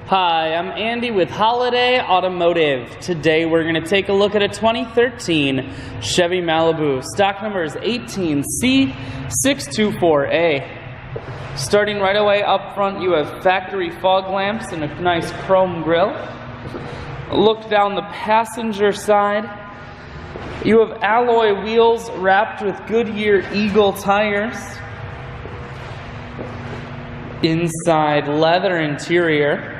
Hi, I'm Andy with Holiday Automotive. Today we're going to take a look at a 2013 Chevy Malibu. Stock number is 18C624A. Starting right away up front, you have factory fog lamps and a nice chrome grille. Look down the passenger side. You have alloy wheels wrapped with Goodyear Eagle tires. Inside, leather interior.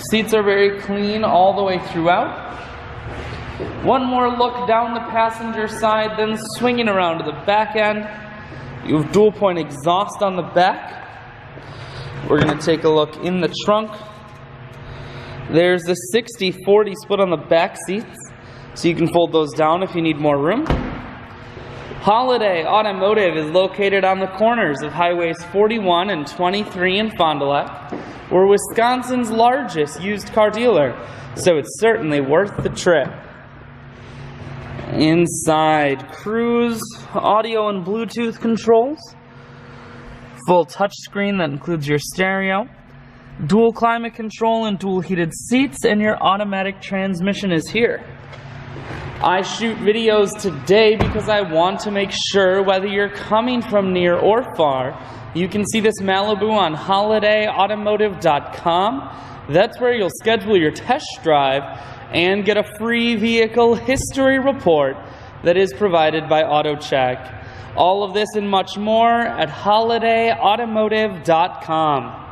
Seats are very clean all the way throughout. One more look down the passenger side, then swinging around to the back end. You have dual point exhaust on the back. We're going to take a look in the trunk. There's a 60-40 split on the back seats, so you can fold those down if you need more room. Holiday Automotive is located on the corners of Highways 41 and 23 in Fond du Lac. We're Wisconsin's largest used car dealer, so it's certainly worth the trip. Inside, cruise, audio and Bluetooth controls, full touchscreen that includes your stereo, dual climate control and dual heated seats, and your automatic transmission is here. I shoot videos today because I want to make sure whether you're coming from near or far, you can see this Malibu on holidayautomotive.com. That's where you'll schedule your test drive and get a free vehicle history report that is provided by AutoCheck. All of this and much more at holidayautomotive.com.